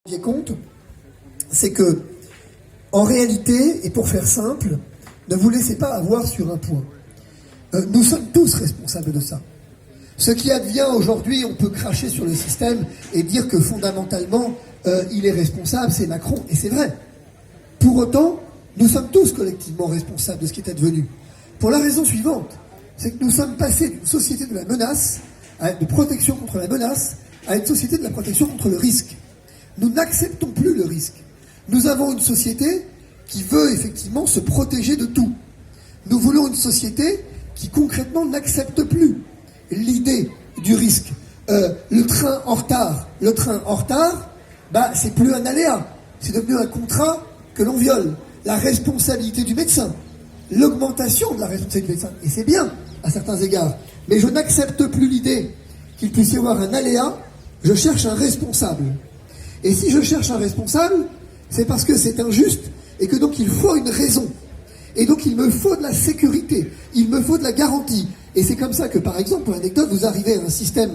rendiez compte, c'est que, en réalité, et pour faire simple, ne vous laissez pas avoir sur un point. Nous sommes tous responsables de ça. Ce qui advient aujourd'hui, on peut cracher sur le système et dire que fondamentalement, il est responsable, c'est Macron, et c'est vrai. Pour autant, nous sommes tous collectivement responsables de ce qui est advenu. Pour la raison suivante, c'est que nous sommes passés d'une société de la menace, de protection contre la menace, à une société de la protection contre le risque. Nous n'acceptons plus le risque. Nous avons une société qui veut effectivement se protéger de tout. Nous voulons une société qui concrètement n'accepte plus l'idée du risque. Le train en retard, c'est plus un aléa. C'est devenu un contrat que l'on viole. La responsabilité du médecin, l'augmentation de la responsabilité du médecin, et c'est bien à certains égards. Mais je n'accepte plus l'idée qu'il puisse y avoir un aléa. Je cherche un responsable. Et si je cherche un responsable, c'est parce que c'est injuste et que donc il faut une raison. Et donc il me faut de la sécurité, il me faut de la garantie. Et c'est comme ça que, par exemple, pour l'anecdote, vous arrivez à un système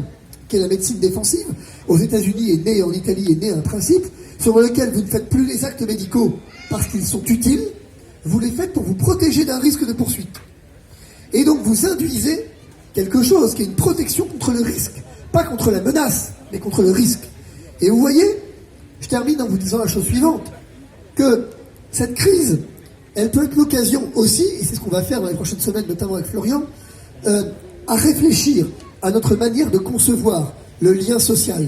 qui est la médecine défensive. Aux États-Unis est né, en Italie est né un principe sur lequel vous ne faites plus les actes médicaux parce qu'ils sont utiles, vous les faites pour vous protéger d'un risque de poursuite. Et donc vous induisez quelque chose qui est une protection contre le risque, pas contre la menace, mais contre le risque. Et vous voyez, je termine en vous disant la chose suivante, que cette crise, elle peut être l'occasion aussi, et c'est ce qu'on va faire dans les prochaines semaines, notamment avec Florian, à réfléchir à notre manière de concevoir le lien social.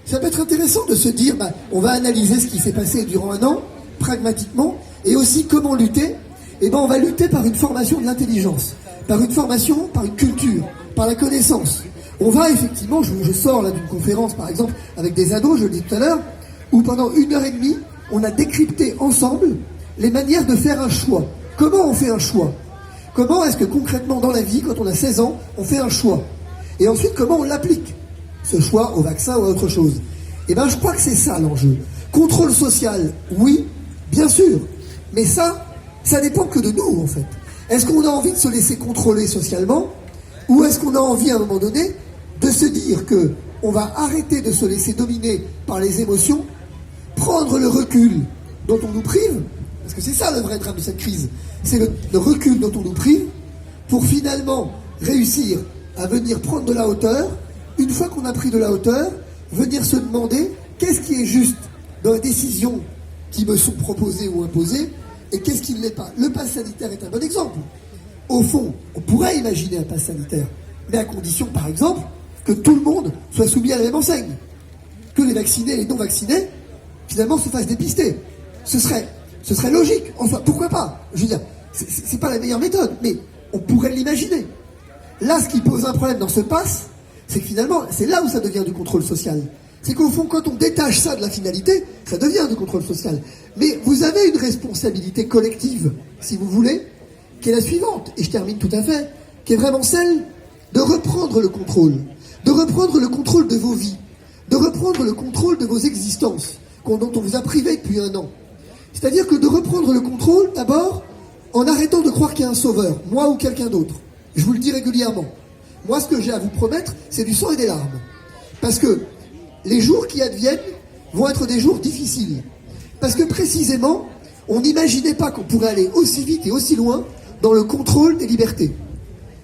Ça peut être intéressant de se dire, on va analyser ce qui s'est passé durant un an, pragmatiquement, et aussi comment lutter. On va lutter par une formation de l'intelligence, par une formation, par une culture, par la connaissance. On va effectivement, je sors là d'une conférence par exemple avec des ados, je le dis tout à l'heure, où pendant 1h30, on a décrypté ensemble les manières de faire un choix. Comment on fait un choix? Comment est-ce que concrètement dans la vie, quand on a 16 ans, on fait un choix? Et ensuite, comment on l'applique, ce choix au vaccin ou à autre chose? Je crois que c'est ça l'enjeu. Contrôle social, oui, bien sûr, mais ça dépend que de nous en fait. Est-ce qu'on a envie de se laisser contrôler socialement, ou est-ce qu'on a envie à un moment donné de se dire que on va arrêter de se laisser dominer par les émotions, prendre le recul dont on nous prive, parce que c'est ça le vrai drame de cette crise, c'est le recul dont on nous prive, pour finalement réussir à venir prendre de la hauteur. Une fois qu'on a pris de la hauteur, venir se demander qu'est-ce qui est juste dans les décisions qui me sont proposées ou imposées, et qu'est-ce qui ne l'est pas. Le pass sanitaire est un bon exemple. Au fond, on pourrait imaginer un pass sanitaire, mais à condition, par exemple, que tout le monde soit soumis à la même enseigne. Que les vaccinés et les non-vaccinés, finalement, se fassent dépister. Ce serait logique. Enfin, pourquoi pas? Je veux dire, c'est pas la meilleure méthode, mais on pourrait l'imaginer. Là, ce qui pose un problème dans ce pass, c'est que finalement, c'est là où ça devient du contrôle social. C'est qu'au fond, quand on détache ça de la finalité, ça devient du contrôle social. Mais vous avez une responsabilité collective, si vous voulez, qui est la suivante, et je termine tout à fait, qui est vraiment celle de reprendre le contrôle de vos vies, de reprendre le contrôle de vos existences, dont on vous a privé depuis un an. C'est-à-dire que de reprendre le contrôle, d'abord, en arrêtant de croire qu'il y a un sauveur, moi ou quelqu'un d'autre. Je vous le dis régulièrement. Moi, ce que j'ai à vous promettre, c'est du sang et des larmes. Parce que les jours qui adviennent vont être des jours difficiles. Parce que précisément, on n'imaginait pas qu'on pourrait aller aussi vite et aussi loin dans le contrôle des libertés.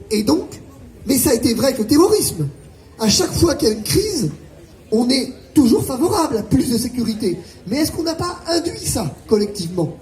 Et donc, mais ça a été vrai avec le terrorisme. À chaque fois qu'il y a une crise, on est toujours favorable à plus de sécurité. Mais est-ce qu'on n'a pas induit ça collectivement?